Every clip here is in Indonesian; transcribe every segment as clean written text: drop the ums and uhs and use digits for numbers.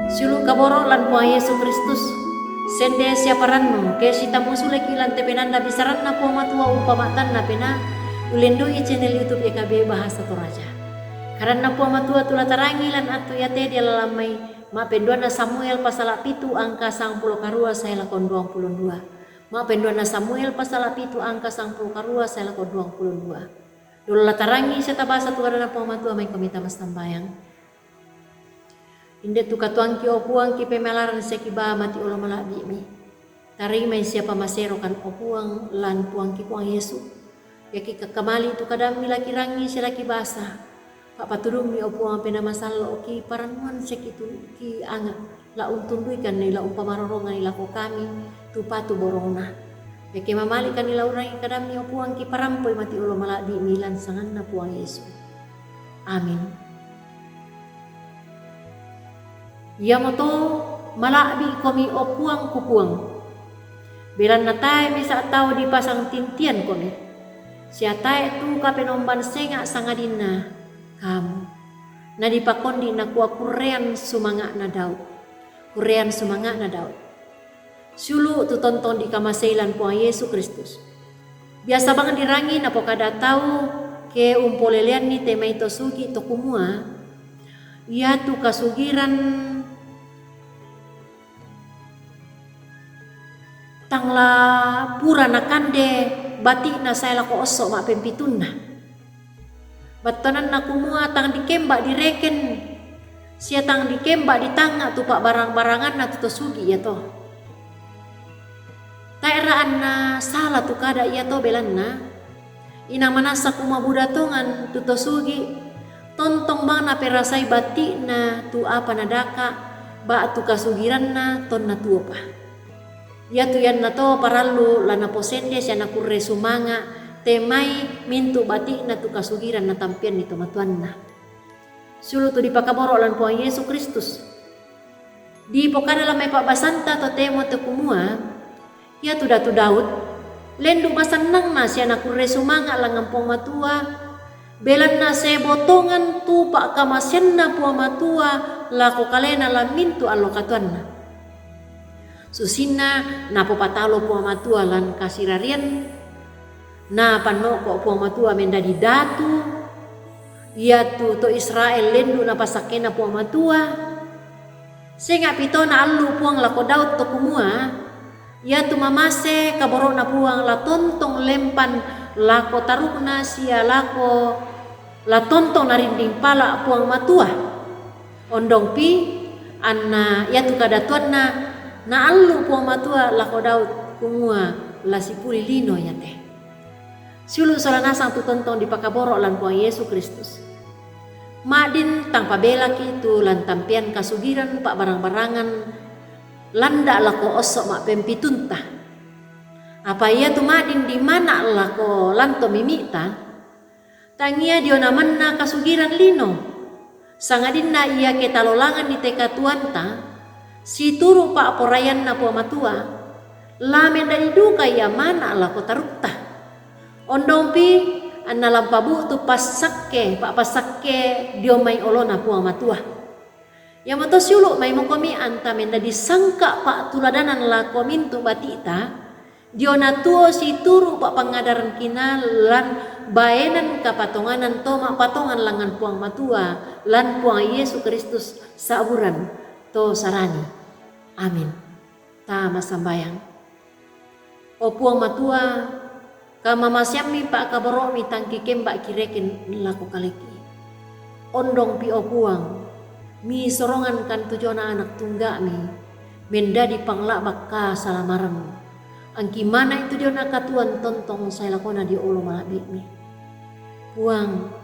Sulu kaboro lan puang Yesus Kristus. Sende siaparanno ke sita musuleki lan tepenanda bisaranna puang matua upamatan na pena ulendoi channel YouTube YKB Bahasa Toraja. Karena puang matua tula tarangi lan atu yate dia lalamai ma penduana Samuel pasal 7 angka 90 karua saya lakon 22. Ma penduana Samuel pasal 7 angka 90 karua saya lakon 22. Dulu latarangi serta bahasa tu karena puang matua mai komita mas tambayang. Inde tu katuang ki opuang ki pemelaran sekiba mati ulo malabi mi. Tari mai siapa masero kan opuang lan puang ki puang Yesu. Yaki kakamali tu kadang milaki rangi silaki basa. Pak patudung mi opuang pena masalo ki paranuan sekitu ki anga la untunduikan ni la umpamarorongan ni la ko kami tu patu borongna. Yaki mamali kan ni la urangi kadang mi opuang ki parampoi mati ulo malabi mi lan sanganna puang Yesu. Amin. Yamoto malabi komi opuang kupuang. Belan natai misa tau dipasang tintian komi. Siatai tu kapenomban senga sangadina kamu. Na dipakondi na kuah kurean sumanga na Daud. Kurean sumanga na Daud. Sulu tu tonton di kamaseilan puang Yesus Kristus. Biasa banget dirangi na pokada tau ke umpolelean ni temai tosugi tokumua. Ia tu kasugiran tangla pura nakande bati na saya lako osok mak pempitun na. Batonan na kumua tang dikembak direken. Sia tang dikembak di tanga tu pak barang-barangan na tu sugi ya toh. Taeraan na salah tu kada ya toh belan na. Ina manasa kuma budatongan tu sugi. Tontong bang na perasai bati na tu apa nadaka ba tu kasugiran na ton na tu apa. Ya tu yan na to paralu lana posende siya na kurre sumanga temai mintu bati na tu kasugiran na tampian ni tomatuan na. Sulu tu dipakaboro lan puang Yesus Kristus. Di pokada lamay pabasanta to temo to kumua. Ya tu datu Daud. Lendu masanang na siya na kurre sumanga langampong matua. Belan na se botongan tu pak kamasyan na puang matua lako kalena la mintu alokatuan na. Susina na popatalo puang matua lan kasirarian na panoko puang matua mendadi datu ia tu to Israel lendu na pasakena puang matua senga pito na alu puang lako Daud to kumua ia tu mamase kaboro na puang la tontong lempan lako tarukna sia lako la tontong na rinding pala puang matua ondong pi anna ia tu kadatuan na alu puang matua lako Daud kumua la sipuli lino ya teh. Sulu solanasang tu tonton di pakaboro lan puang Yesus Kristus. Madin tang pabela kitu lan tampian kasugiran pak barang-barangan landa lako osok mak pempitunta. Apa ia tu madin di mana lako lanto mimita? Tangia diona manna kasugiran lino. Sangadinna ia ketalolangan di teka tuanta. Si turu pak porayan na puang matua lamen dari duka ya mana la ko tarukta ondompi anna lampabu tu pasakke pak pasakke dio mai olona puang matua ya mato siulu mai mokomi anta menda disangka pak tuladanan la komintu batita dio na tuo si turu pak pangadaran kinalan baenan kapatonganan toma patongan langan puang matua lan puang Yesus Kristus saburan to sarani. Amin. Ta masambayang. O puang matua kama masyami pak kaboro mi tangki kembak kireken laku kaleki. Ondong pi o puang mi sorongan kan tujona anak tunggak mi mendadi pangla bakka salamaran. Angki mana itu dia nak katuan tontong saya lakona di olo malabi mi. Puang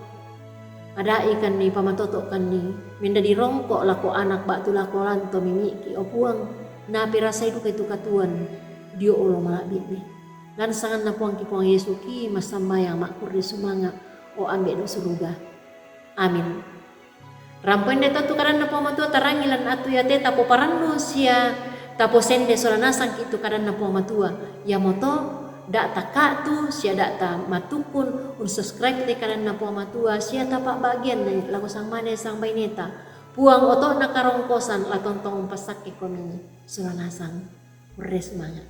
ada ikan ni pamatoto kan ni minda di rongkok lako anak batu lako lanto mimiki o puang na pirasai duka itu katuan dio olo malabi ni lan sangan na puang ki puang Yesu ki masambayang makur di sumanga o ambe do suruga. Amin. Rampoin de tu karan na puang matua tarangi lan atu ya te tapo paranno sia tapo sende solanasang kitu karan na puang matua ya moto dak taka tu sia dak ta matukun subscribe te kanan na puang matua sia tapak bagian na lagu sang mane sang baineta puang oto na karongkosan la tontong pasak ekonomi sulanasang. Semangat.